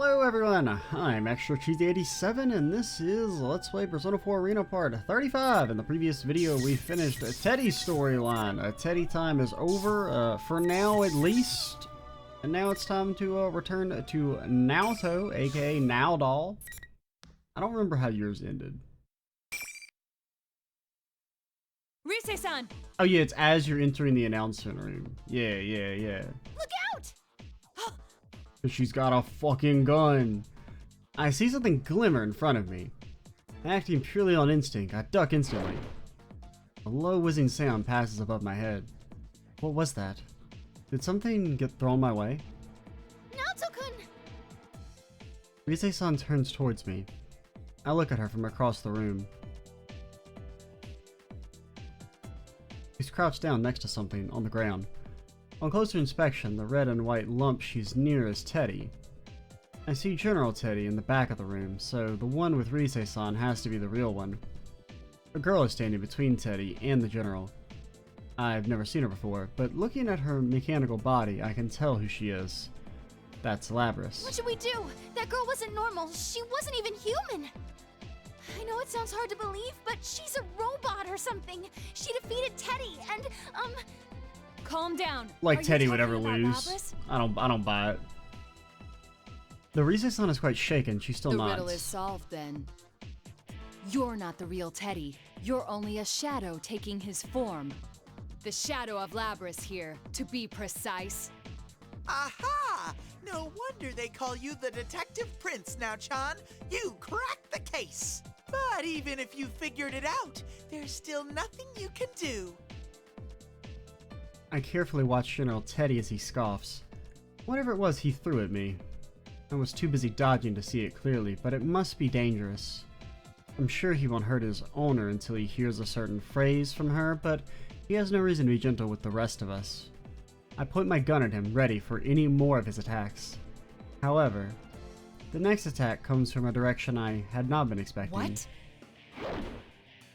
Hello everyone, I'm Extra Cheesy 87 and this is Let's Play Persona 4 Arena Part 35. In the previous video we finished Teddy's storyline. Teddy time is over, for now at least. And now it's time to return to Naoto, aka Naodoll. I don't remember how yours ended. Rise-san! Oh yeah, it's as you're entering the announcement room. Yeah. Look out! She's got a fucking gun. I see something glimmer in front of me. Acting purely on instinct, I duck instantly. A low whizzing sound passes above my head. What was that? Did something get thrown my way? Naoto-kun! Rise-san turns towards me. I look at her from across the room. She's crouched down next to something on the ground. On closer inspection, the red and white lump she's near is Teddy. I see General Teddy in the back of the room, so the one with Rise-san has to be the real one. A girl is standing between Teddy and the General. I've never seen her before, but looking at her mechanical body, I can tell who she is. That's Labris. What should we do? That girl wasn't normal. She wasn't even human. I know it sounds hard to believe, but she's a robot or something. She defeated Teddy and, Calm down. Like Are Teddy you would ever talking about lose. Labris? I don't buy it. The Rise-san is quite shaken. She still nods. The riddle is solved then. You're not the real Teddy. You're only a shadow taking his form. The shadow of Labris here, to be precise. Aha! No wonder they call you the Detective Prince now, Chan. You cracked the case. But even if you figured it out, there's still nothing you can do. I carefully watch General Teddy as he scoffs. Whatever it was he threw at me. I was too busy dodging to see it clearly, but it must be dangerous. I'm sure he won't hurt his owner until he hears a certain phrase from her, but he has no reason to be gentle with the rest of us. I point my gun at him, ready for any more of his attacks. However, the next attack comes from a direction I had not been expecting. What?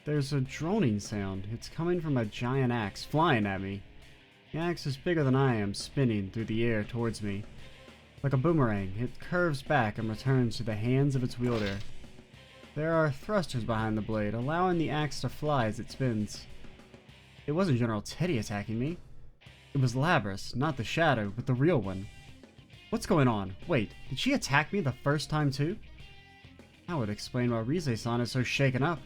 There's a droning sound. It's coming from a giant axe flying at me. The axe is bigger than I am, spinning through the air towards me. Like a boomerang, it curves back and returns to the hands of its wielder. There are thrusters behind the blade, allowing the axe to fly as it spins. It wasn't General Teddy attacking me. It was Labris, not the shadow, but the real one. What's going on? Wait, did she attack me the first time too? That would explain why Rise-san is so shaken up.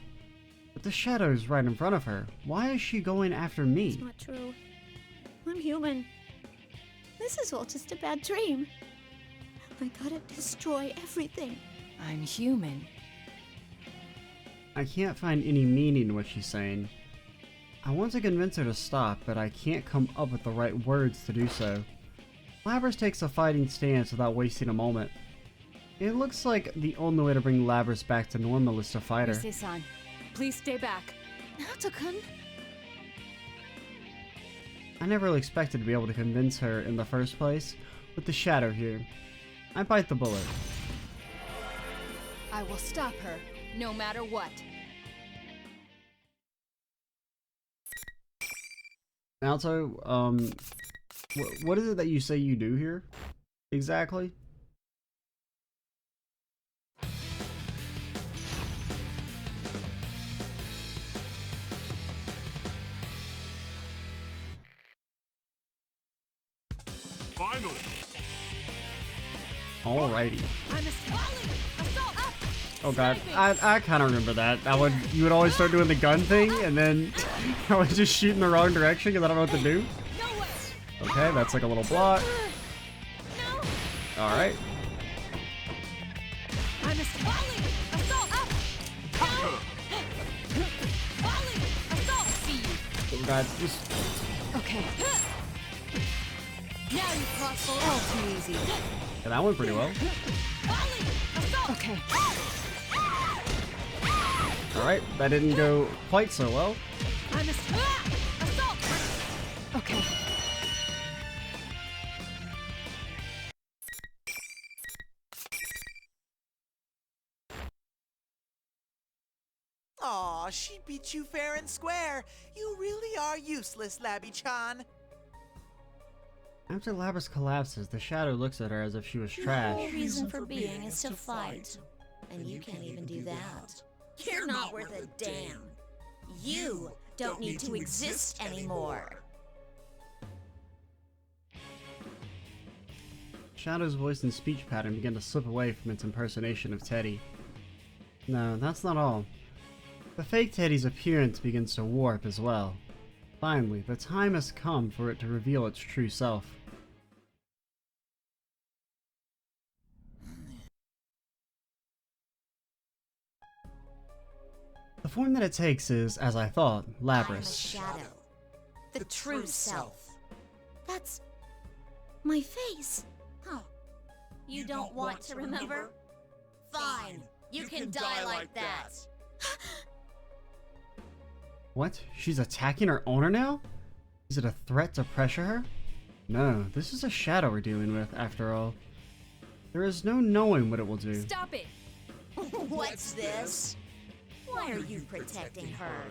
But the shadow's right in front of her. Why is she going after me? It's not true. I'm human. This is all just a bad dream. I gotta destroy everything. I'm human. I can't find any meaning in what she's saying. I want to convince her to stop, but I can't come up with the right words to do so. Labris takes a fighting stance without wasting a moment. It looks like the only way to bring Labris back to normal is to fight her. Rise-san, please stay back. Naoto-kun? I never really expected to be able to convince her in the first place, with the shadow here. I bite the bullet. I will stop her, no matter what. Naoto, what is it that you say you do here? Exactly? Finally! Alrighty. Assault up! Oh god, I kind of remember that. You would always start doing the gun thing, and then I would just shoot in the wrong direction because I don't know what to do. No way! Okay, that's like a little block. No! Alright. Assault up! No! Assault! See you. Oh god, just... Okay. Now you cross all too easy. Yeah, that went pretty well. Okay. Alright, that didn't go quite so well. Okay. Aw, she beat you fair and square. You really are useless, Labby-chan. After Labras collapses, the shadow looks at her as if she was The trash. whole reason for being is to fight. And you can't even do that. You're not worth a damn. You don't need to exist anymore. Shadow's voice and speech pattern begin to slip away from its impersonation of Teddy. No, that's not all. The fake Teddy's appearance begins to warp as well. Finally, the time has come for it to reveal its true self. The form that it takes is, as I thought, I'm a Labras. shadow. The true self. That's my face. Huh. You don't want to remember? Fine. You can die like that. What? She's attacking her owner now? Is it a threat to pressure her? No, this is a shadow we're dealing with, after all. There is no knowing what it will do. Stop it! What's this? Why are you protecting her?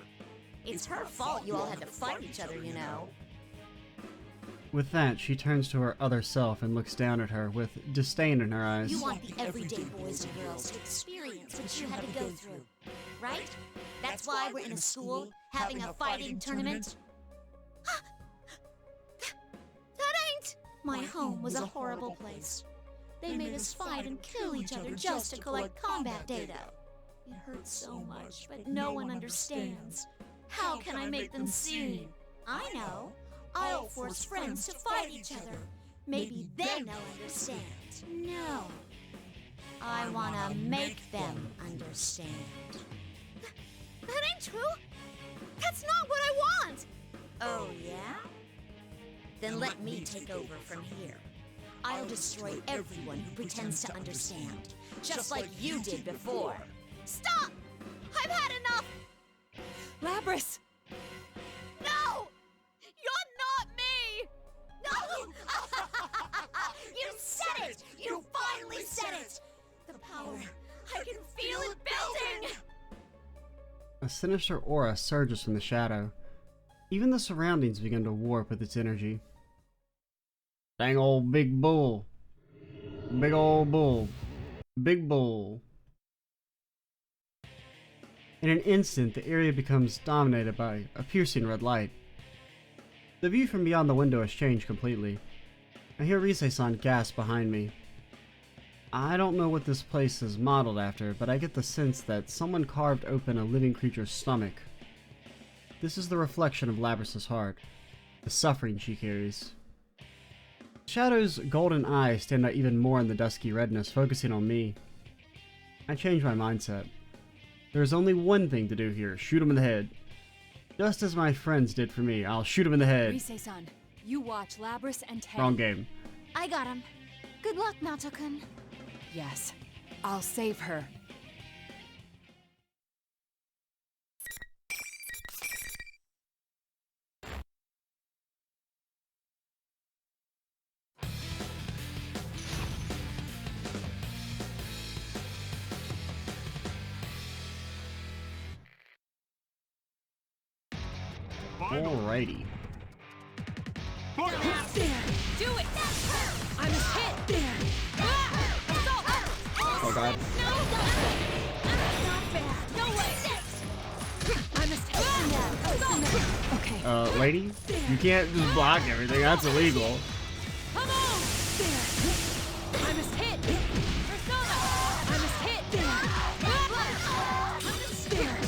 It's her fault you all had to fight each other, you know. With that, she turns to her other self and looks down at her with disdain in her eyes. You want the everyday boys and girls to experience what you had to go through, right? That's why we're in a school having a fighting tournament. That ain't! My home was a horrible place. They made us fight and kill each other just to collect combat data. It hurts so much, but no one understands. How can I make them see? I know. I'll force friends to fight each other. Maybe then they'll understand. No. I wanna make them understand. That ain't true! That's not what I want! Oh, yeah? Then let me take over from here. I'll destroy everyone who pretends to understand, just like you did before. Stop! I've had enough! Labras! No! You're not me! No! You said it! You finally said it! The power, I can feel it building! A sinister aura surges from the shadow. Even the surroundings begin to warp with its energy. Dang old big bull. Big old bull. Big bull. In an instant, the area becomes dominated by a piercing red light. The view from beyond the window has changed completely. I hear Rise-san gasp behind me. I don't know what this place is modeled after, but I get the sense that someone carved open a living creature's stomach. This is the reflection of Labras' heart, the suffering she carries. Shadow's golden eyes stand out even more in the dusky redness, focusing on me. I change my mindset. There is only one thing to do here, shoot him in the head. Just as my friends did for me, I'll shoot him in the head. Rise-san, you watch Labras and Teddy. Wrong game. I got him. Good luck, Naoto-kun. Yes, I'll save her. Alrighty. There! Do it! I'm hit! There! Oh god. Not bad! No way! I must hit! Okay. Lady? You can't just block everything, that's illegal. Come on! There! I must hit! Persona! I must hit! There!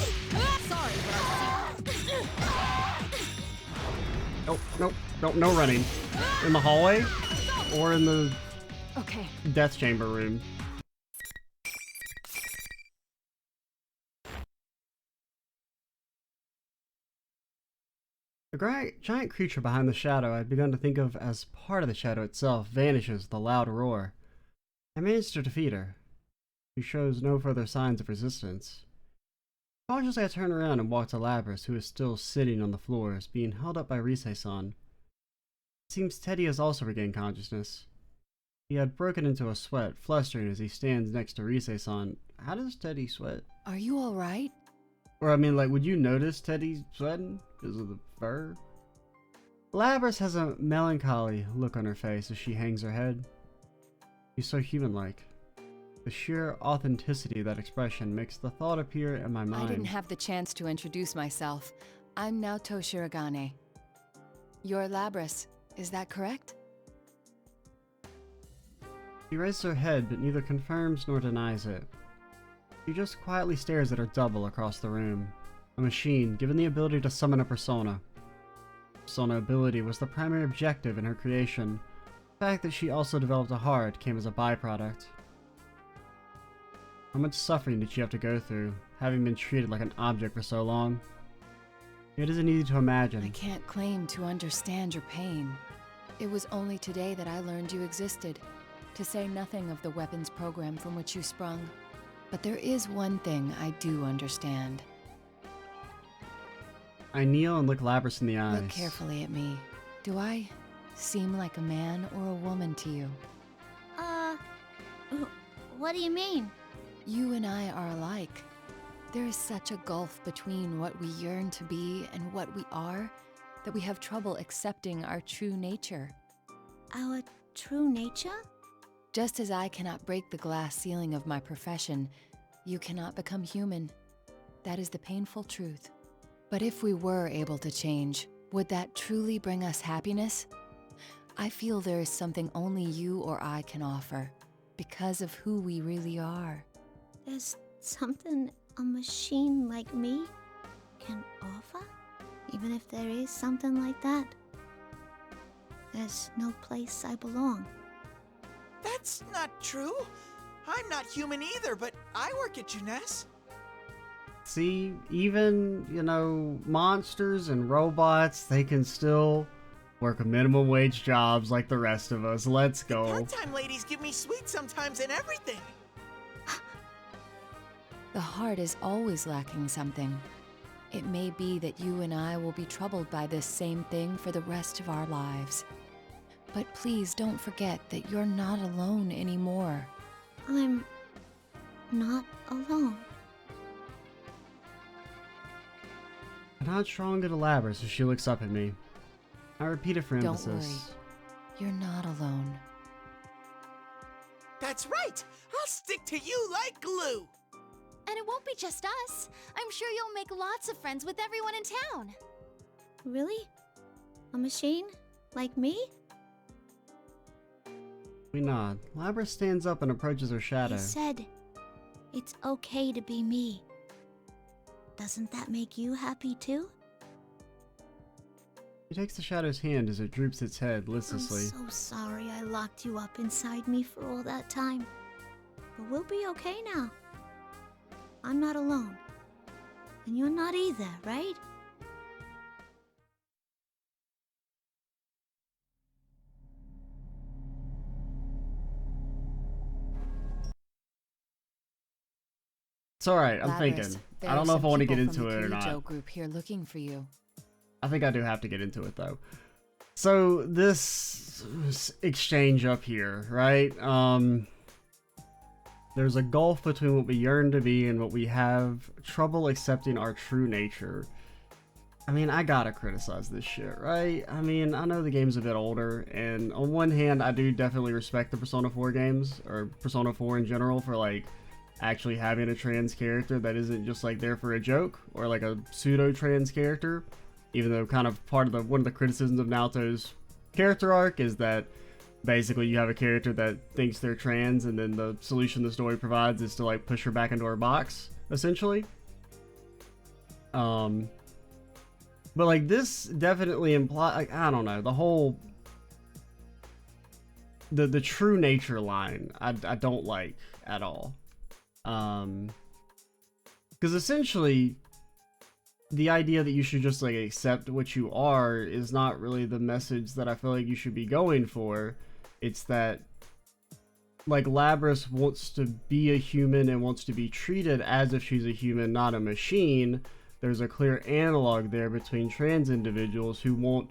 Sorry, Nope, nope, nope, no running. In the hallway? Or in the Okay. death chamber room? The giant creature behind the shadow I'd begun to think of as part of the shadow itself vanishes with a loud roar. I managed to defeat her. She shows no further signs of resistance. Cautiously I turn around and walk to Labras, who is still sitting on the floors, being held up by Rise-san. It seems Teddy has also regained consciousness. He had broken into a sweat, flustering as he stands next to Rise-san. How does Teddy sweat? Are you alright? Or I mean, like, would you notice Teddy sweating because of the fur? Labris has a melancholy look on her face as she hangs her head. She's so human-like. The sheer authenticity of that expression makes the thought appear in my mind. I didn't have the chance to introduce myself. I'm Naoto Shirogane. You're Labris, is that correct? She raises her head, but neither confirms nor denies it. She just quietly stares at her double across the room. A machine, given the ability to summon a persona. Persona ability was the primary objective in her creation. The fact that she also developed a heart came as a byproduct. How much suffering did she have to go through, having been treated like an object for so long? It isn't easy to imagine. I can't claim to understand your pain. It was only today that I learned you existed, to say nothing of the weapons program from which you sprung. But there is one thing I do understand. I kneel and look Labris in the eyes. Look carefully at me. Do I seem like a man or a woman to you? What do you mean? You and I are alike. There is such a gulf between what we yearn to be and what we are that we have trouble accepting our true nature. Our true nature? Just as I cannot break the glass ceiling of my profession, you cannot become human. That is the painful truth. But if we were able to change, would that truly bring us happiness? I feel there is something only you or I can offer, because of who we really are. There's something a machine like me can offer? Even if there is something like that, there's no place I belong. That's not true. I'm not human either, but I work at Jeunesse. See, even, monsters and robots, they can still work a minimum wage jobs like the rest of us. Let's go. Part-time ladies give me sweets sometimes and everything. The heart is always lacking something. It may be that you and I will be troubled by this same thing for the rest of our lives. But please don't forget that you're not alone anymore. I'm not alone. I nod strongly to Labris as she looks up at me. I repeat it for Don't emphasis. worry. You're not alone. That's right. I'll stick to you like glue. And it won't be just us. I'm sure you'll make lots of friends with everyone in town. Really? A machine? Like me? We nod. Labris stands up and approaches her shadow. He said, it's okay to be me. Doesn't that make you happy too? She takes the shadow's hand as it droops its head listlessly. I'm so sorry I locked you up inside me for all that time. But we'll be okay now. I'm not alone. And you're not either, right? It's alright, I'm Labris, thinking. there I are don't know if I some want to get people into from it or the not. Kujo group here looking for you. I think I do have to get into it though. So this exchange up here, right? There's a gulf between what we yearn to be and what we have trouble accepting our true nature. I mean, I gotta criticize this shit, right? I mean, I know the game's a bit older, and on one hand, I do definitely respect the Persona 4 games, or Persona 4 in general, for like actually having a trans character that isn't just like there for a joke, or like a pseudo-trans character. Even though kind of one of the criticisms of Naoto's character arc is that basically you have a character that thinks they're trans, and then the solution the story provides is to like push her back into her box, essentially. But like this definitely implies, like, I don't know, the whole the true nature line I don't like at all. Because essentially the idea that you should just like accept what you are is not really the message that I feel like you should be going for. It's that like Labris wants to be a human and wants to be treated as if she's a human, not a machine. There's a clear analog there between trans individuals who want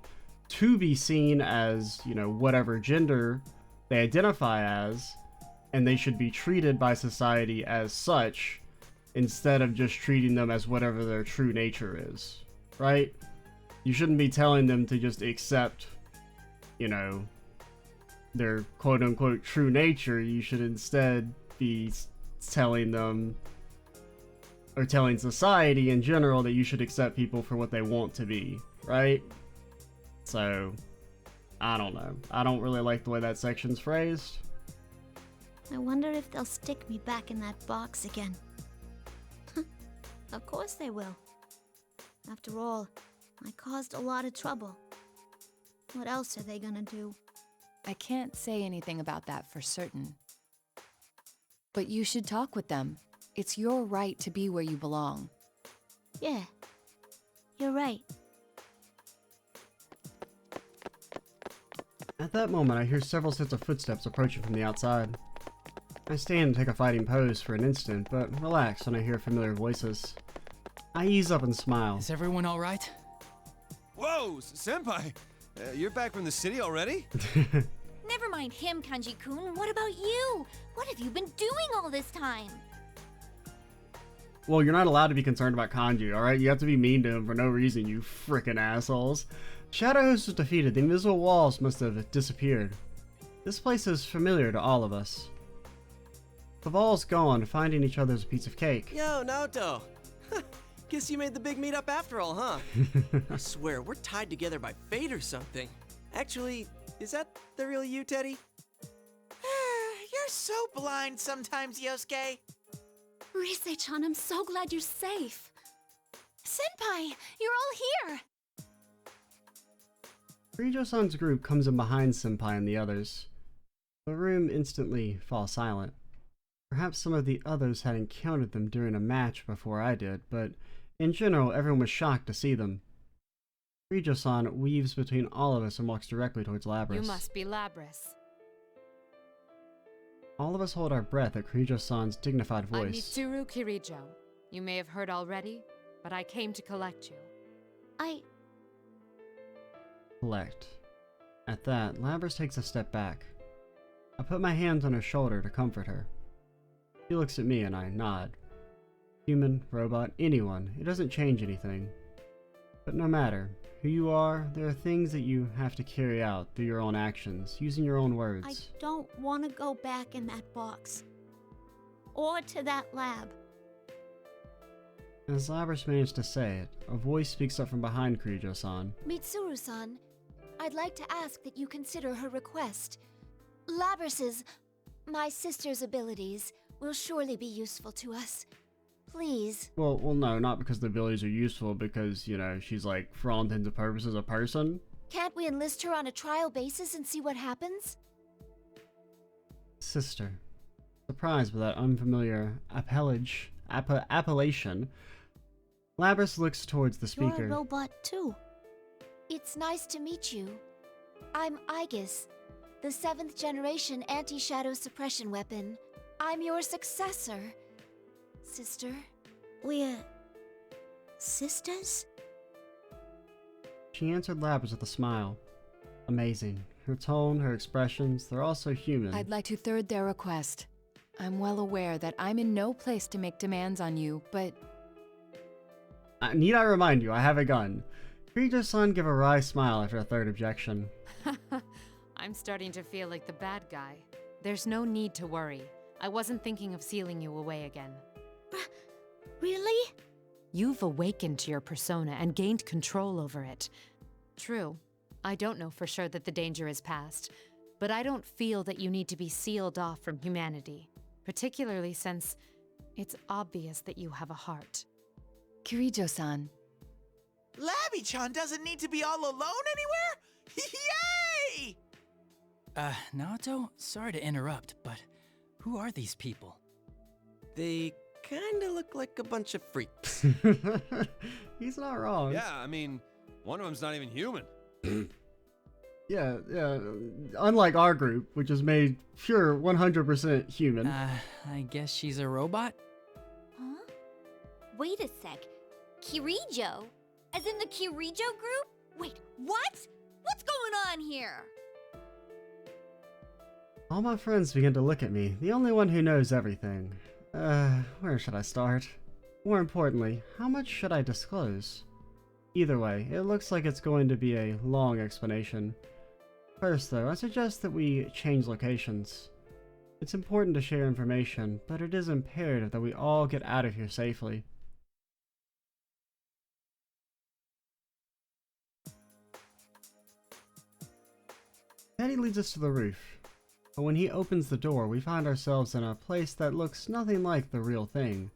to be seen as, whatever gender they identify as, and they should be treated by society as such, instead of just treating them as whatever their true nature is, right? You shouldn't be telling them to just accept, you know, their quote-unquote true nature. You should instead be telling them, or telling society in general, that you should accept people for what they want to be, right? So, I don't know. I don't really like the way that section's phrased. I wonder if they'll stick me back in that box again. Of course they will. After all, I caused a lot of trouble. What else are they gonna do? I can't say anything about that for certain. But you should talk with them. It's your right to be where you belong. Yeah, you're right. At that moment, I hear several sets of footsteps approaching from the outside. I stand and take a fighting pose for an instant, but relax when I hear familiar voices. I ease up and smile. Is everyone all right? Whoa, Senpai! You're back from the city already? Never mind him, Kanji-kun. What about you? What have you been doing all this time? Well, you're not allowed to be concerned about Kanji, alright? You have to be mean to him for no reason, you frickin' assholes. Shadowhost was defeated. The invisible walls must have disappeared. This place is familiar to all of us. The ball's gone. Finding each other is a piece of cake. Yo, Naoto! Guess you made the big meetup after all, huh? I swear, we're tied together by fate or something. Actually, is that the real you, Teddy? You're so blind sometimes, Yosuke. Rise-chan, I'm so glad you're safe. Senpai, you're all here! Kirijo-san's group comes in behind Senpai and the others. The room instantly falls silent. Perhaps some of the others had encountered them during a match before I did, but in general, everyone was shocked to see them. Kirijo-san weaves between all of us and walks directly towards Labris. You must be Labris. All of us hold our breath at Kirijo-san's dignified I'm voice. Mitsuru Kirijo. You may have heard already, but I came to collect you. Collect. At that, Labris takes a step back. I put my hands on her shoulder to comfort her. She looks at me and I nod. Human, robot, anyone, it doesn't change anything. But no matter who you are, there are things that you have to carry out through your own actions, using your own words. I don't want to go back in that box. Or to that lab. As Labris managed to say it, a voice speaks up from behind Kirijo-san. Mitsuru-san, I'd like to ask that you consider her request. Labris's, my sister's abilities, will surely be useful to us. Please. Well, no, not because the abilities are useful, because, you know, she's like, for all intents and purposes, a person. Can't we enlist her on a trial basis and see what happens? Sister. Surprised by that unfamiliar appellation, Labris looks towards the speaker. You're a robot too. It's nice to meet you. I'm Aegis, the 7th generation anti-shadow suppression weapon. I'm your successor, sister. We're sisters? She answered Labris with a smile. Amazing. Her tone, her expressions, they're all so human. I'd like to third their request. I'm well aware that I'm in no place to make demands on you, but... Need I remind you, I have a gun. Kirijo-san give a wry smile after a third objection. I'm starting to feel like the bad guy. There's no need to worry. I wasn't thinking of sealing you away again. Really? You've awakened to your persona and gained control over it. True, I don't know for sure that the danger is past, but I don't feel that you need to be sealed off from humanity, particularly since it's obvious that you have a heart. Kirijo-san. Labby-chan doesn't need to be all alone anywhere? Yay! Naoto, sorry to interrupt, but who are these people? They kinda look like a bunch of freaks. He's not wrong. Yeah, I mean, one of them's not even human. Yeah. Unlike our group, which is made pure 100% human. I guess she's a robot? Huh? Wait a sec. Kirijo? As in the Kirijo group? Wait, what? What's going on here? All my friends begin to look at me, the only one who knows everything. Where should I start? More importantly, how much should I disclose? Either way, it looks like it's going to be a long explanation. First though, I suggest that we change locations. It's important to share information, but it is imperative that we all get out of here safely. Teddy leads us to the roof, but when he opens the door, we find ourselves in a place that looks nothing like the real thing.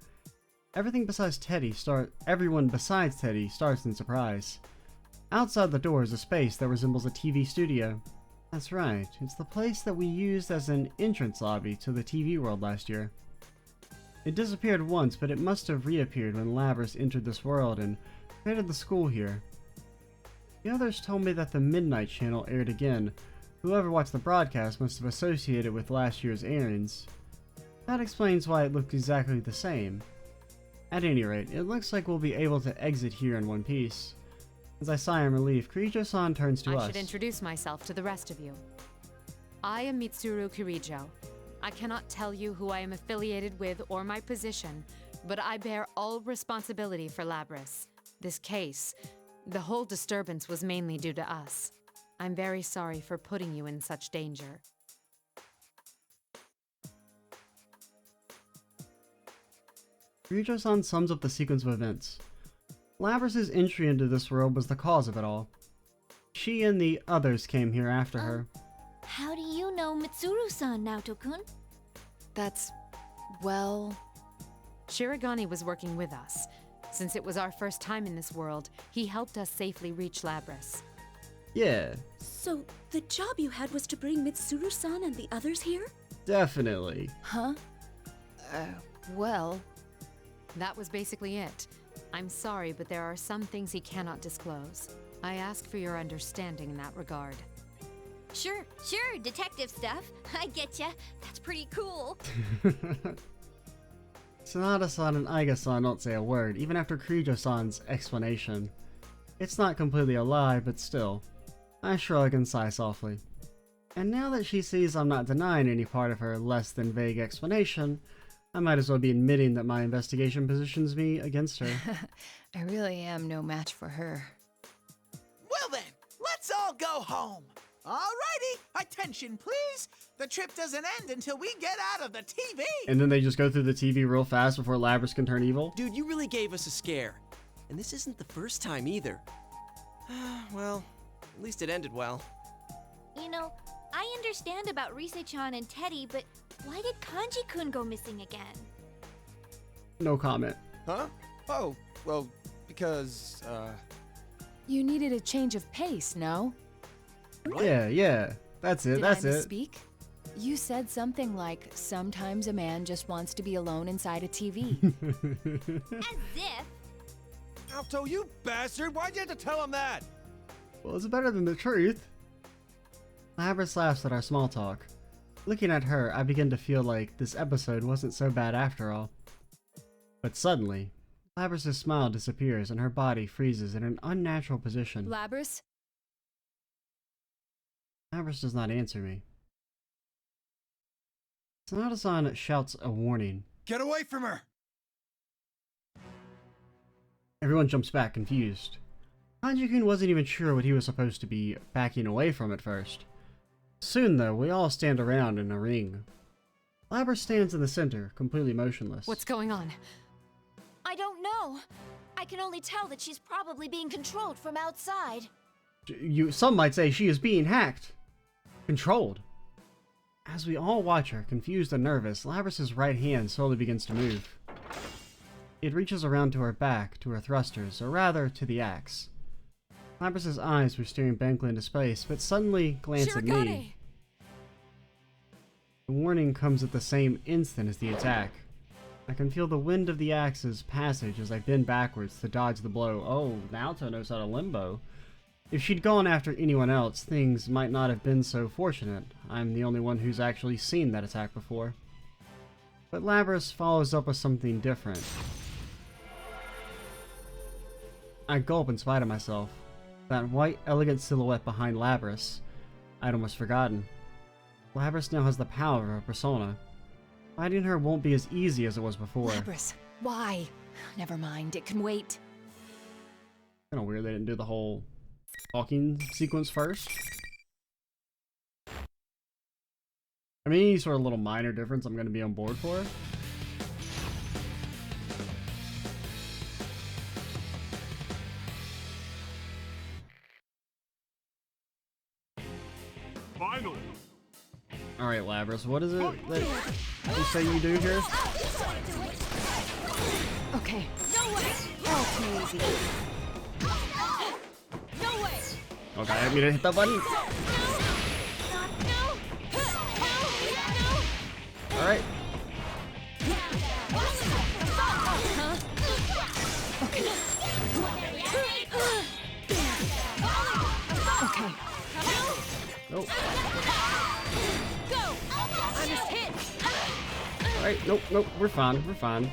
Everyone besides Teddy starts in surprise. Outside the door is a space that resembles a TV studio. That's right, it's the place that we used as an entrance lobby to the TV world last year. It disappeared once, but it must have reappeared when Labrys entered this world and created the school here. The others told me that the Midnight Channel aired again. Whoever watched the broadcast must have associated with last year's airings. That explains why it looked exactly the same. At any rate, it looks like we'll be able to exit here in one piece. As I sigh in relief, Kirijo-san turns to us. I should introduce myself to the rest of you. I am Mitsuru Kirijo. I cannot tell you who I am affiliated with or my position, but I bear all responsibility for Labrys. This case, the whole disturbance was mainly due to us. I'm very sorry for putting you in such danger. Kirijo-san sums up the sequence of events. Labrys' entry into this world was the cause of it all. She and the others came here after her. How do you know Mitsuru-san, Naoto-kun? That's, well... Shirogane was working with us. Since it was our first time in this world, he helped us safely reach Labrys. Yeah, So, the job you had was to bring Mitsuru-san and the others here? definitely. Huh? Well... That was basically it. I'm sorry, but there are some things he cannot disclose. I ask for your understanding in that regard. Sure, detective stuff. I getcha. That's pretty cool. Sanada-san and Aiga-san don't say a word, even after Kirijo-san's explanation. It's not completely a lie, but still. I shrug and sigh softly. And now that she sees I'm not denying any part of her less than vague explanation, I might as well be admitting that my investigation positions me against her. I really am no match for her. Well then, let's all go home. Alrighty, attention please. The trip doesn't end until we get out of the TV. And then they just go through the TV real fast before Labrys can turn evil? Dude, you really gave us a scare. And this isn't the first time either. Well, at least it ended well. You know, I understand about Rise-chan and Teddy, but why did Kanji-kun go missing again? No comment. Huh? Oh, well, because, You needed a change of pace, no? Yeah, that's it, Did that's I it. misspeak? You said something like, sometimes a man just wants to be alone inside a TV. As if. Naoto, you bastard! Why'd you have to tell him that? Well, it's better than the truth. Labrys laughs at our small talk. Looking at her, I begin to feel like this episode wasn't so bad after all. But suddenly, Labrys' smile disappears and her body freezes in an unnatural position. Labrys? Labrys does not answer me. Sanada-san shouts a warning. Get away from her! Everyone jumps back, confused. Kanji-kun wasn't even sure what he was supposed to be backing away from at first. Soon, though, we all stand around in a ring. Labrys stands in the center, completely motionless. What's going on? I don't know. I can only tell that she's probably being controlled from outside. Some might say she is being hacked. Controlled. As we all watch her, confused and nervous, Labrys' right hand slowly begins to move. It reaches around to her back, to her thrusters, or rather, to the axe. Labrys' eyes were staring blankly into space, but suddenly glance at me. The warning comes at the same instant as the attack. I can feel the wind of the axe's passage as I bend backwards to dodge the blow. Oh, Naoto knows how to limbo. If she'd gone after anyone else, things might not have been so fortunate. I'm the only one who's actually seen that attack before. But Labrys follows up with something different. I gulp in spite of myself. That white, elegant silhouette behind Labrys, I'd almost forgotten. Labrys now has the power of a persona. Fighting her won't be as easy as it was before. Labrys, why? Never mind, it can wait. Kind of weird they didn't do the whole talking sequence first. I mean, any sort of little minor difference I'm going to be on board for. Finally. All right, Labras, what is it that you say you do here? Okay. No way! Oh, easy. No way! Okay, I need to hit that button. All right. Okay. Nope. Go! I just hit! All right. Nope. Nope. We're fine. We're fine.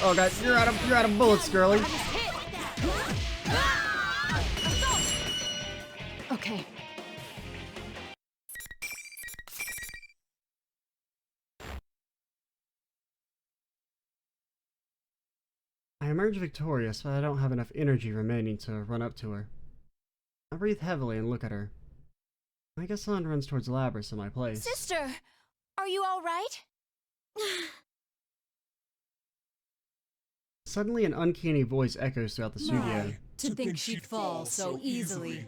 Oh god, you're out of bullets, girlie. Okay. I emerge victorious, but I don't have enough energy remaining to run up to her. I breathe heavily and look at her. I guess Lon runs towards Labras in my place. Sister, are you all right? Suddenly, an uncanny voice echoes throughout the studio. To think she'd fall so easily.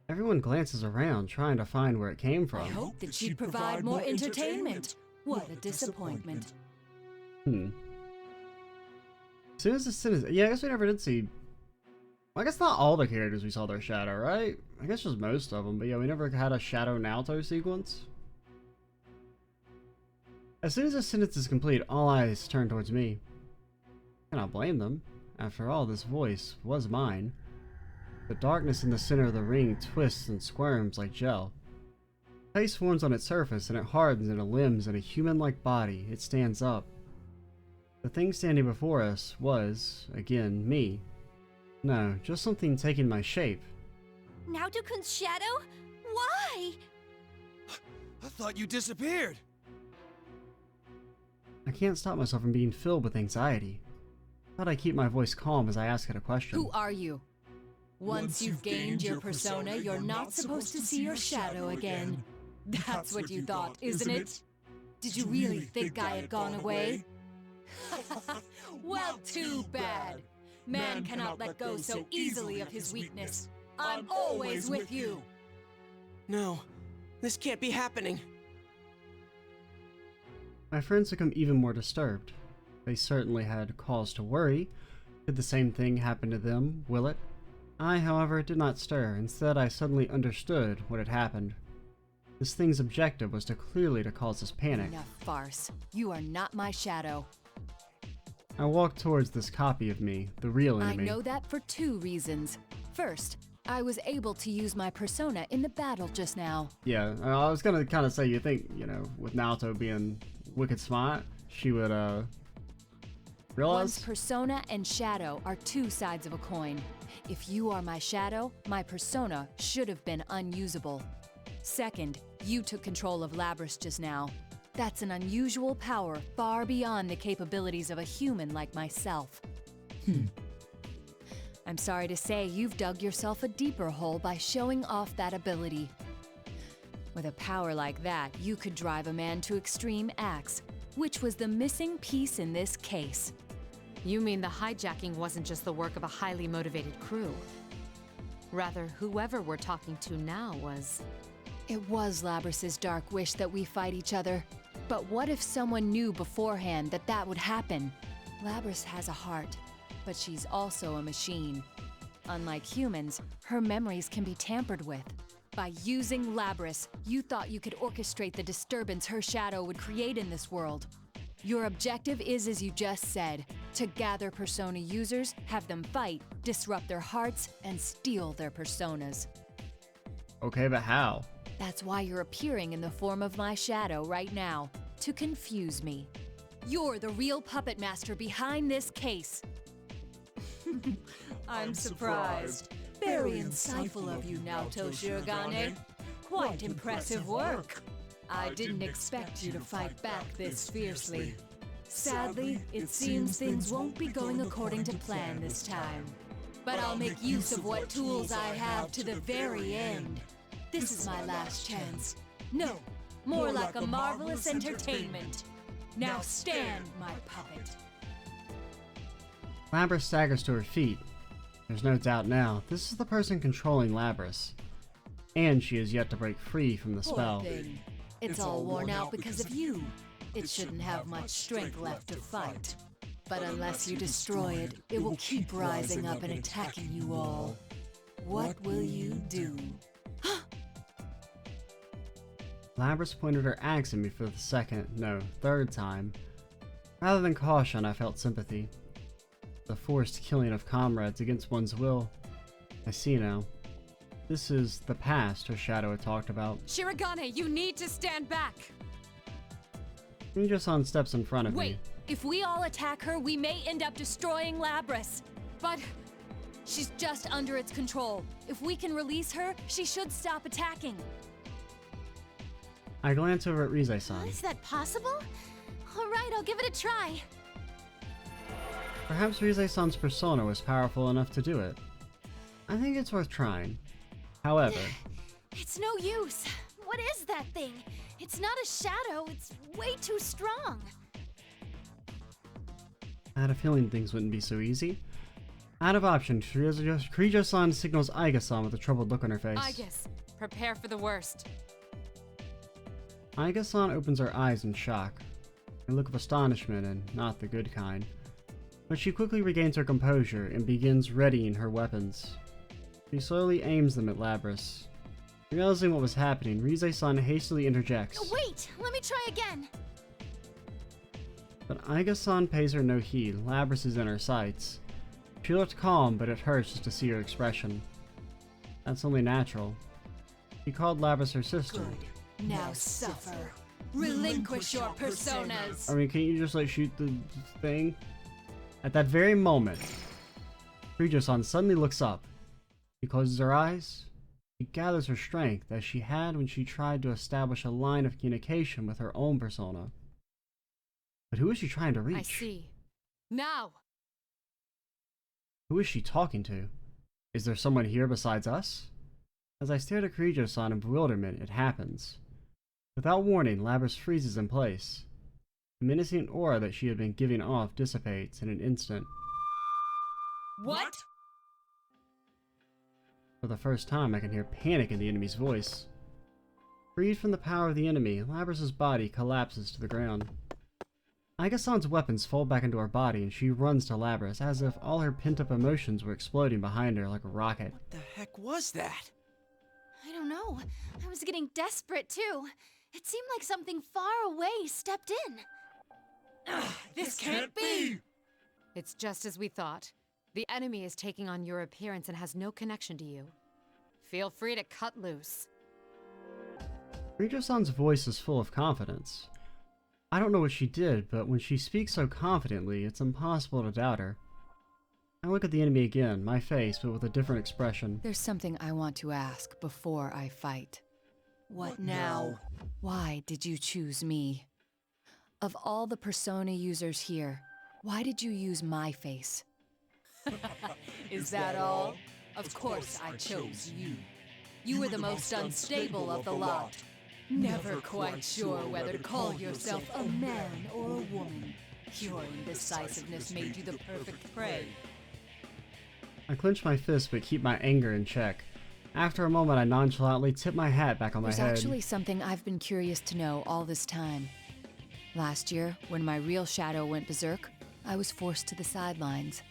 Everyone glances around, trying to find where it came from. I hope that she'd provide more entertainment. What a disappointment. As soon as the sentence, yeah, I guess we never did see. Well, I guess not all the characters we saw their shadow, right? I guess just most of them, but yeah, we never had a shadow Naoto sequence. As soon as the sentence is complete, all eyes turn towards me. I cannot blame them. After all, this voice was mine. The darkness in the center of the ring twists and squirms like gel. Ice forms on its surface, and it hardens into limbs and a human-like body. It stands up. The thing standing before us was, again, me. No, just something taking my shape. Naoto-kun's shadow? Why? I thought you disappeared. I can't stop myself from being filled with anxiety. How do I keep my voice calm as I ask it a question? Who are you? Once you've gained your persona, you're not supposed to see your shadow again. That's what you thought, isn't it? Did you really think I had gone away? Well, too bad. Man cannot let go so easily of his weakness. I'm always with you. No, this can't be happening. My friends become even more disturbed. They certainly had cause to worry. Did the same thing happen to them, will it? I, however, did not stir. Instead, I suddenly understood what had happened. This thing's objective was clearly to cause us panic. Enough farce. You are not my shadow. I walked towards this copy of me, the real enemy. I know that for two reasons. First, I was able to use my persona in the battle just now. Yeah, I was gonna kind of say, you think, you know, with Naoto being wicked smart, she would, realize? One's persona and shadow are two sides of a coin. If you are my shadow, my persona should have been unusable. Second, you took control of Labras just now. That's an unusual power far beyond the capabilities of a human like myself. I'm sorry to say you've dug yourself a deeper hole by showing off that ability. With a power like that, you could drive a man to extreme acts, which was the missing piece in this case. You mean the hijacking wasn't just the work of a highly motivated crew? Rather, whoever we're talking to now was... It was Labras's dark wish that we fight each other. But what if someone knew beforehand that that would happen? Labras has a heart, but she's also a machine. Unlike humans, her memories can be tampered with. By using Labras, you thought you could orchestrate the disturbance her shadow would create in this world. Your objective is, as you just said, to gather persona users, have them fight, disrupt their hearts, and steal their personas. Okay, but how? That's why you're appearing in the form of my shadow right now, to confuse me. You're the real puppet master behind this case. I'm surprised. Very insightful of you, Naoto Shirogane. Quite impressive work. I didn't expect you to fight back this fiercely. Sadly, it seems things won't be going according to plan this time. But I'll make use of what tools I have to the very end. This is my last chance. No, more like a marvelous entertainment. Now stand, my puppet. Labrys staggers to her feet. There's no doubt now, this is the person controlling Labrys. And she is yet to break free from the spell. Poor thing. It's all worn out because of you. It shouldn't have much strength left to fight. But unless you destroy it, it will keep rising up and attacking you all. What will you do? Labrys pointed her axe at me for the third time. Rather than caution, I felt sympathy. The forced killing of comrades against one's will. I see now. This is the past her shadow had talked about. Shirogane, you need to stand back! Kirijo-san steps in front of me. Wait, if we all attack her, we may end up destroying Labrys. But she's just under its control. If we can release her, she should stop attacking. I glance over at Rise-san. Is that possible? Alright, I'll give it a try. Perhaps Rise-san's persona was powerful enough to do it. I think it's worth trying. However... It's no use. What is that thing? It's not a shadow, it's way too strong. I had a feeling things wouldn't be so easy. Out of option, Kirijo-san signals Aiga-san with a troubled look on her face. Aigas, prepare for the worst. Aiga-san opens her eyes in shock. A look of astonishment and not the good kind. But she quickly regains her composure and begins readying her weapons. She slowly aims them at Labrys. Realizing what was happening, Rise-san hastily interjects. Wait, let me try again. But Aiga-san pays her no heed. Labrys is in her sights. She looked calm, but it hurts just to see her expression. That's only natural. She called Labrys her sister. Good. Now suffer. Relinquish your personas. I mean, can't you just like shoot the thing? At that very moment, Kirijo-san suddenly looks up. She closes her eyes. She gathers her strength as she had when she tried to establish a line of communication with her own persona. But who is she trying to reach? I see. Now! Who is she talking to? Is there someone here besides us? As I stared at Kirijo-san in bewilderment, it happens. Without warning, Labrys freezes in place. The menacing aura that she had been giving off dissipates in an instant. What? For the first time, I can hear panic in the enemy's voice. Freed from the power of the enemy, Labrys' body collapses to the ground. Aiga-san's weapons fall back into her body and she runs to Labrys as if all her pent-up emotions were exploding behind her like a rocket. What the heck was that? I don't know. I was getting desperate too. It seemed like something far away stepped in. This can't be! It's just as we thought. The enemy is taking on your appearance and has no connection to you. Feel free to cut loose. Kirijo-san's voice is full of confidence. I don't know what she did, but when she speaks so confidently, it's impossible to doubt her. I look at the enemy again, my face, but with a different expression. There's something I want to ask before I fight. What now? Why did you choose me? Of all the persona users here, why did you use my face? Is that all? Of course I chose you. You were the most unstable of the lot. Never quite sure whether to call yourself a man or a woman. Your indecisiveness made you the perfect prey. I clench my fist but keep my anger in check. After a moment, I nonchalantly tip my hat back on my head. There's actually something I've been curious to know all this time. Last year, when my real shadow went berserk, I was forced to the sidelines.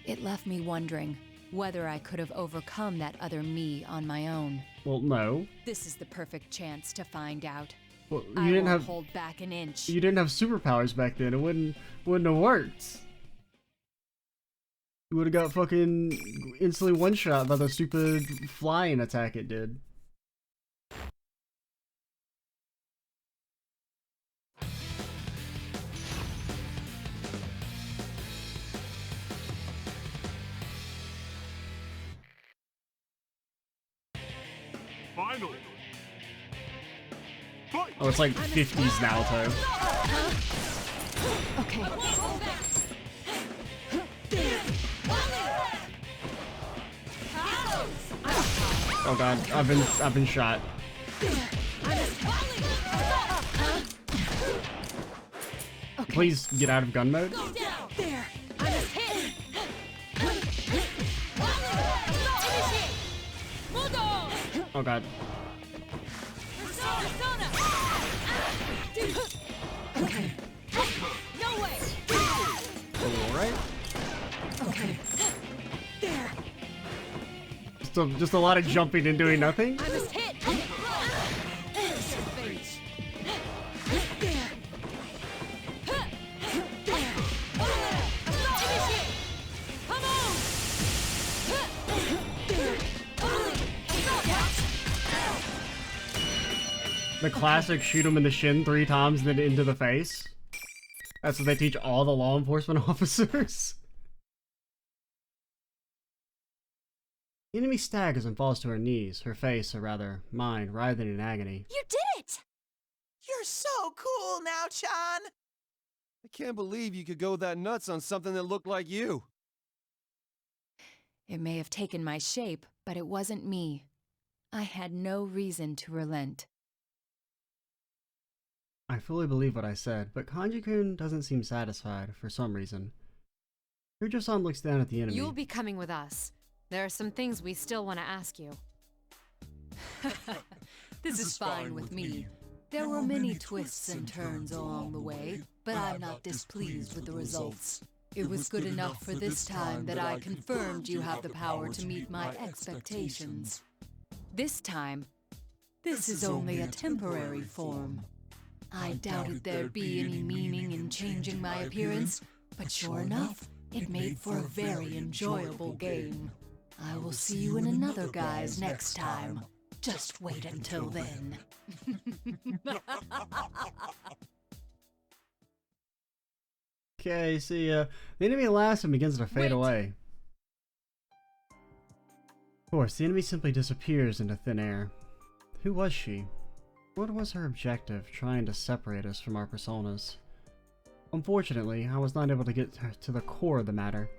It left me wondering whether I could have overcome that other me on my own. Well, no. This is the perfect chance to find out. Well, I won't hold back an inch. You didn't have superpowers back then. It wouldn't have worked. You would have got fucking instantly one-shot by the stupid flying attack it did. Oh, it's like 50s Naoto. Okay. Oh god, I've been shot. Please get out of gun mode. Oh god. Alright. Okay. Just a lot of jumping and doing nothing. The classic shoot him in the shin 3 times, then into the face. That's what they teach all the law enforcement officers. The enemy staggers and falls to her knees, her face, or rather, mine, writhing in agony. You did it! You're so cool now, Chan! I can't believe you could go that nuts on something that looked like you. It may have taken my shape, but it wasn't me. I had no reason to relent. I fully believe what I said, but Kanji-kun doesn't seem satisfied for some reason. Kujo-san looks down at the enemy. You'll be coming with us. There are some things we still want to ask you. This is fine with me. There were many twists and turns along the way, but I'm not displeased with the results. It was good enough for this time that I confirmed you have the power to meet my expectations. This time, this is only a temporary form. I doubted there'd be any meaning in changing my appearance, but sure enough, it made for a very enjoyable game. I will see you in another guise next time. Just wait until then. Okay, see, the enemy laughs and begins to fade away. Of course, the enemy simply disappears into thin air. Who was she? What was her objective, trying to separate us from our personas? Unfortunately, I was not able to get to the core of the matter.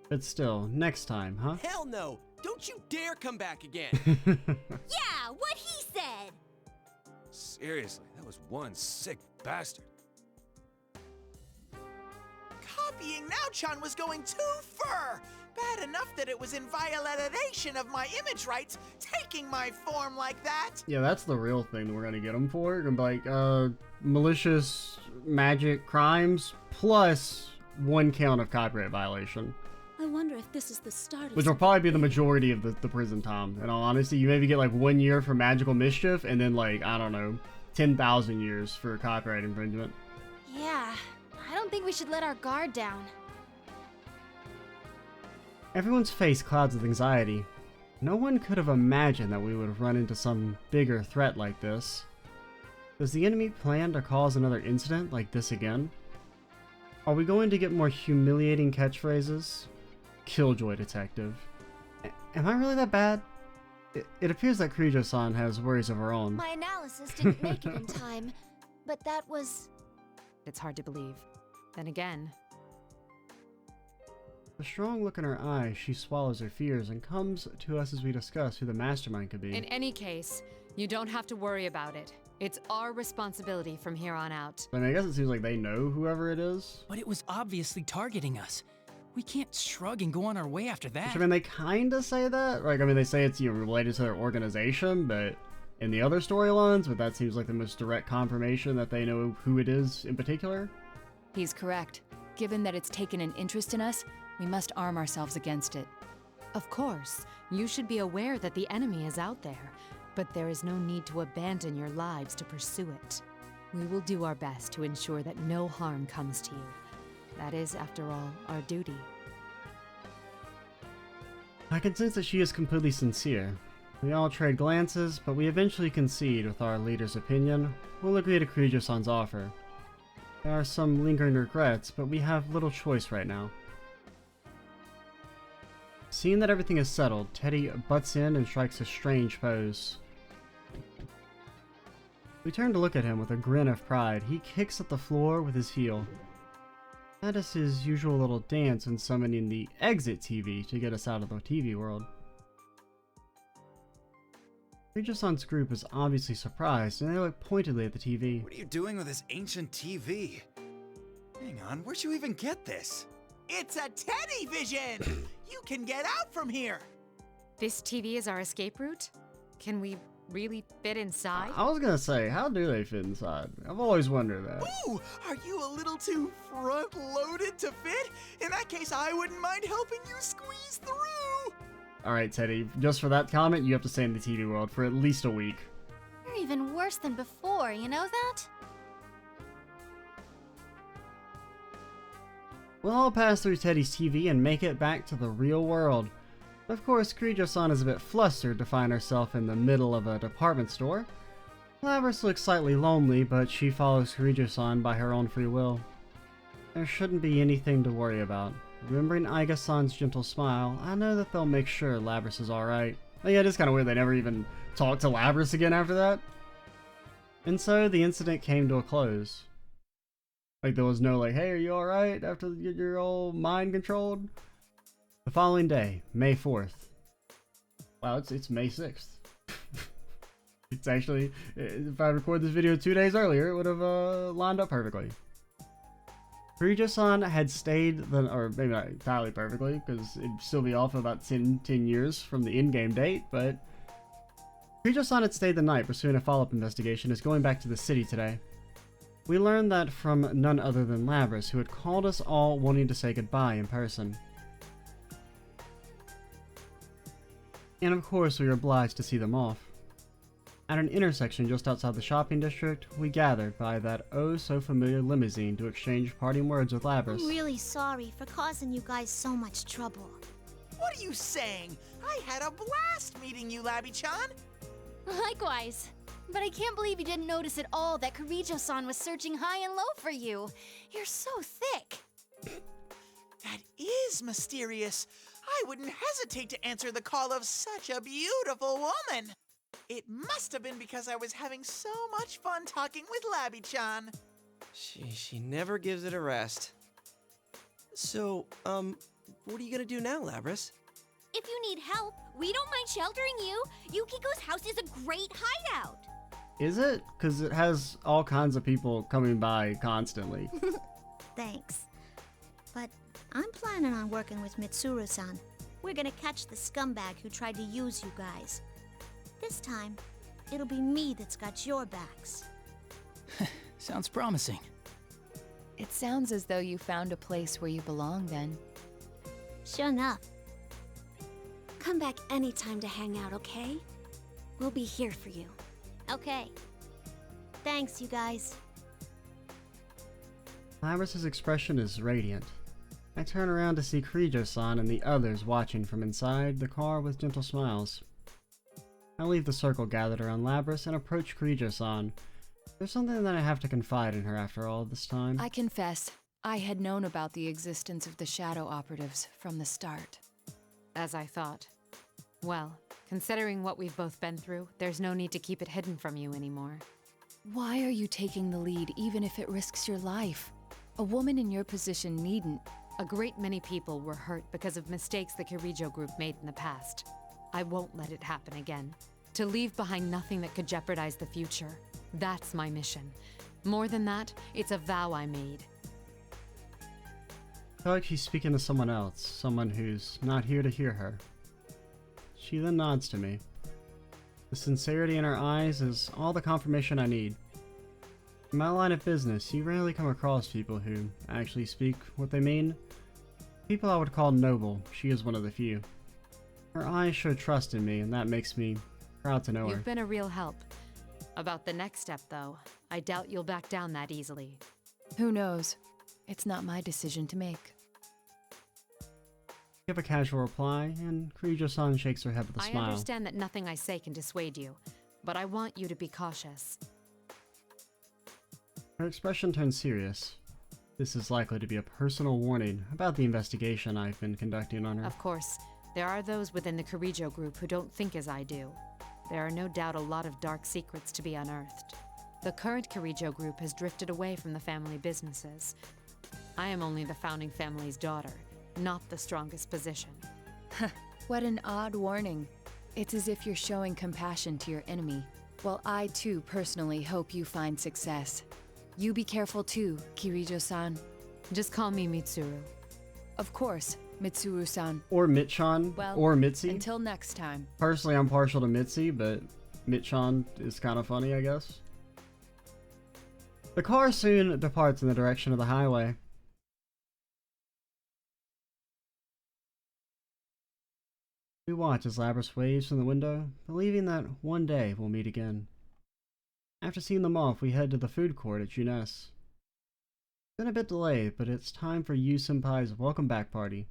But still, next time, huh? Hell no! Don't you dare come back again! Yeah, what he said! Seriously, that was one sick bastard. Copying Now-chan was going too far! Bad enough that it was in violation of my image rights, taking my form like that! Yeah, that's the real thing that we're gonna get him for. Gonna be like, malicious magic crimes plus 1 count of copyright violation. I wonder if this is the start of Which will probably be the majority of the prison time. In all honesty, you maybe get like 1 year for magical mischief, and then like, I don't know, 10,000 years for copyright infringement. Yeah, I don't think we should let our guard down. Everyone's face clouds with anxiety. No one could have imagined that we would have run into some bigger threat like this. Does the enemy plan to cause another incident like this again? Are we going to get more humiliating catchphrases? Killjoy detective. Am I really that bad? It appears that Kujo-san has worries of her own. My analysis didn't make it in time, but that was... It's hard to believe. Then again, With a strong look in her eyes, she swallows her fears and comes to us as we discuss who the mastermind could be. in any case, you don't have to worry about it. It's our responsibility from here on out. I mean, I guess it seems like they know whoever it is. But it was obviously targeting us. We can't shrug and go on our way after that. Which, I mean, they kind of say that. Like, I mean, they say it's related to their organization, but in the other storylines, but that seems like the most direct confirmation that they know who it is in particular. He's correct. Given that it's taken an interest in us, we must arm ourselves against it. Of course, you should be aware that the enemy is out there, but there is no need to abandon your lives to pursue it. We will do our best to ensure that no harm comes to you. That is, after all, our duty. I can sense that she is completely sincere. We all trade glances, but we eventually concede with our leader's opinion. We'll agree to Kujo-san's offer. There are some lingering regrets, but we have little choice right now. Seeing that everything is settled, Teddy butts in and strikes a strange pose. We turn to look at him with a grin of pride. He kicks at the floor with his heel. That is his usual little dance when summoning the exit TV to get us out of the TV world. Kirijo-san's group is obviously surprised, and they look pointedly at the TV. What are you doing with this ancient TV? Hang on, where'd you even get this? It's a teddy vision! You can get out from here! This TV is our escape route? Can we really fit inside? I was gonna say, how do they fit inside? I've always wondered that. Ooh, are you a little too front-loaded to fit? In that case, I wouldn't mind helping you squeeze through! Alright, Teddy, just for that comment, you have to stay in the TV world for at least a week. You're even worse than before, you know that? We'll all pass through Teddy's TV and make it back to the real world. Of course, Kirijo-san is a bit flustered to find herself in the middle of a department store. Labrys looks slightly lonely, but she follows Kirijo-san by her own free will. There shouldn't be anything to worry about. Remembering Aiga-san's gentle smile, I know that they'll make sure Labrys is alright. Oh yeah, it is kind of weird they never even talked to Labrys again after that. And so the incident came to a close. Like there was no like, hey, are you alright after you get your old mind controlled? The following day, May 4th. Wow, it's May 6th. It's actually, if I record this video 2 days earlier, it would have lined up perfectly. Kirijo-san had stayed, or maybe not entirely perfectly, because it'd still be off about 10 years from the in-game date, but Kirijo-san had stayed the night pursuing a follow-up investigation, is going back to the city today. We learned that from none other than Labrys, who had called us all wanting to say goodbye in person. And of course we were obliged to see them off. At an intersection just outside the shopping district, we gathered by that oh-so-familiar limousine to exchange parting words with Labrys. I'm really sorry for causing you guys so much trouble. What are you saying? I had a blast meeting you, Labby-chan! Likewise. But I can't believe you didn't notice at all that Kirijo-san was searching high and low for you. You're so thick. That is mysterious. I wouldn't hesitate to answer the call of such a beautiful woman. It must have been because I was having so much fun talking with Labby-chan. She never gives it a rest. So, what are you gonna do now, Labrys? If you need help, we don't mind sheltering you. Yukiko's house is a great hideout. Is it? Because it has all kinds of people coming by constantly. Thanks. But I'm planning on working with Mitsuru-san. We're gonna catch the scumbag who tried to use you guys. This time, it'll be me that's got your backs. Sounds promising. It sounds as though you found a place where you belong then. Sure enough. Come back anytime to hang out, okay? We'll be here for you. Okay. Thanks, you guys. Labrys' expression is radiant. I turn around to see Kirijo-san and the others watching from inside the car with gentle smiles. I leave the circle gathered around Labrys and approach Kirijo-san. There's something that I have to confide in her after all this time. I confess, I had known about the existence of the Shadow Operatives from the start. As I thought. Well, considering what we've both been through, there's no need to keep it hidden from you anymore. Why are you taking the lead even if it risks your life? A woman in your position needn't. A great many people were hurt because of mistakes the Kirijo group made in the past. I won't let it happen again. To leave behind nothing that could jeopardize the future. That's my mission. More than that, it's a vow I made. I feel like she's speaking to someone else, someone who's not here to hear her. She then nods to me. The sincerity in her eyes is all the confirmation I need. In my line of business, you rarely come across people who actually speak what they mean. People I would call noble, she is one of the few. Her eyes show trust in me, and that makes me proud to know her. You've been a real help. About the next step, though, I doubt you'll back down that easily. Who knows? It's not my decision to make. Give a casual reply, and Kirijo-san shakes her head with a smile. I understand that nothing I say can dissuade you, but I want you to be cautious. Her expression turns serious. This is likely to be a personal warning about the investigation I've been conducting on her. Of course, there are those within the Kirijo group who don't think as I do. There are no doubt a lot of dark secrets to be unearthed. The current Kirijo group has drifted away from the family businesses. I am only the founding family's daughter, not the strongest position. What an odd warning. It's as if you're showing compassion to your enemy. Well, I too personally hope you find success. You be careful too, Kirijo-san. Just call me Mitsuru. Of course, Mitsuru-san. Or Mitchan, Well, or Mitzi. Until next time. Personally, I'm partial to Mitzi, but Mitchan is kind of funny, I guess. The car soon departs in the direction of the highway. We watch as Labras waves from the window, believing that one day we'll meet again. After seeing them off, we head to the food court at Junes. It's been a bit delayed, but it's time for Yu Senpai's welcome back party.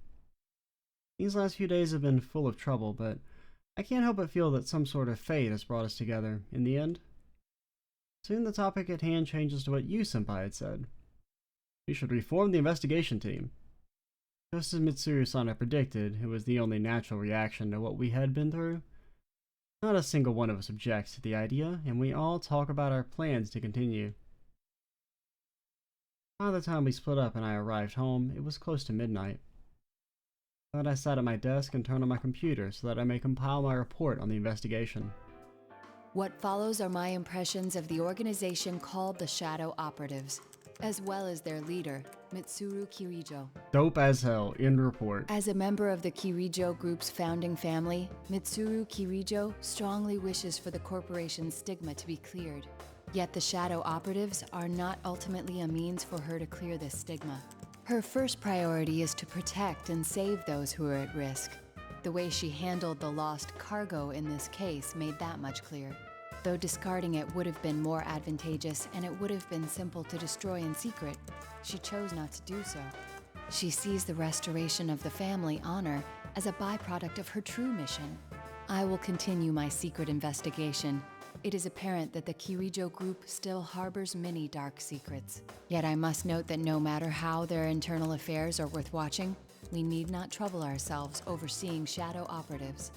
These last few days have been full of trouble, but I can't help but feel that some sort of fate has brought us together in the end. Soon the topic at hand changes to what Yu Senpai had said. We should reform the investigation team. Just as Mitsuru-san had predicted, it was the only natural reaction to what we had been through. Not a single one of us objects to the idea, and we all talk about our plans to continue. By the time we split up and I arrived home, it was close to midnight. But I sat at my desk and turned on my computer so that I may compile my report on the investigation. What follows are my impressions of the organization called the Shadow Operatives, as well as their leader, Mitsuru Kirijo. Dope as hell. End report. As a member of the Kirijo group's founding family, Mitsuru Kirijo strongly wishes for the corporation's stigma to be cleared. Yet the Shadow Operatives are not ultimately a means for her to clear this stigma. Her first priority is to protect and save those who are at risk. The way she handled the lost cargo in this case made that much clear. Though discarding it would have been more advantageous and it would have been simple to destroy in secret, she chose not to do so. She sees the restoration of the family honor as a byproduct of her true mission. I will continue my secret investigation. It is apparent that the Kirijo group still harbors many dark secrets. Yet I must note that no matter how their internal affairs are worth watching, we need not trouble ourselves overseeing shadow operatives.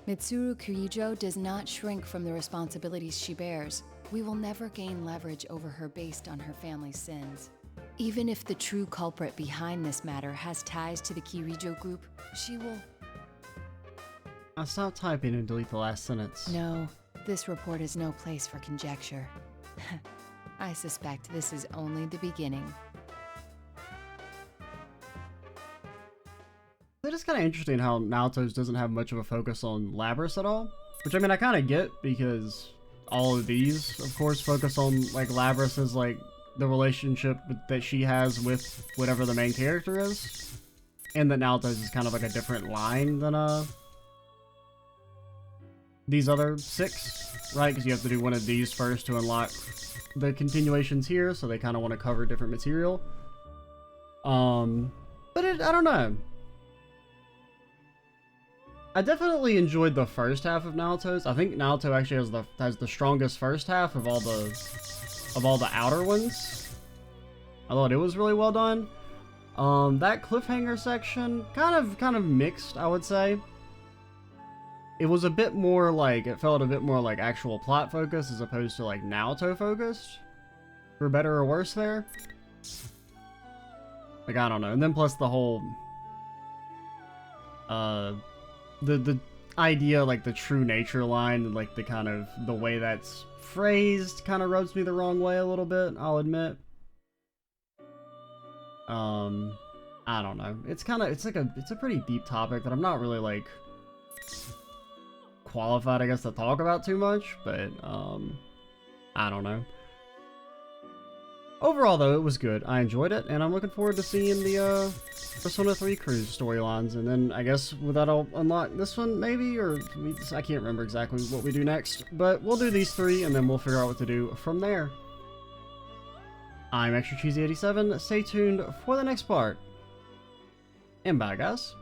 Mitsuru Kirijo does not shrink from the responsibilities she bears. We will never gain leverage over her based on her family's sins. Even if the true culprit behind this matter has ties to the Kirijo group, she will... I'll stop typing and delete the last sentence. No, this report is no place for conjecture. I suspect this is only the beginning. It is kind of interesting how Naoto's doesn't have much of a focus on Labras at all. Which, I mean, I kind of get, because all of these, of course, focus on, like, Labras as, like, the relationship that she has with whatever the main character is. And that Naoto's is kind of like a different line than, these other 6, right? Because you have to do one of these first to unlock the continuations here, so they kind of want to cover different material. But I don't know. I definitely enjoyed the first half of Naoto's. I think Naoto actually has the strongest first half of all the outer ones. I thought it was really well done. That cliffhanger section kind of mixed, I would say. It was a bit more like, it felt a bit more like actual plot focus as opposed to like Naoto focused. For better or worse there. Like, I don't know. And then plus the whole the idea, like the true nature line, and like the kind of the way that's phrased kind of rubs me the wrong way a little bit, I'll admit. I don't know. It's a pretty deep topic that I'm not really like qualified, I guess, to talk about too much, but I don't know. Overall, though, it was good. I enjoyed it, and I'm looking forward to seeing the Persona 3 cruise storylines, and then I guess with that I'll unlock this one, maybe, or I can't remember exactly what we do next, but we'll do these 3, and then we'll figure out what to do from there. I'm Extra Cheesy 87. Stay tuned for the next part, and bye, guys.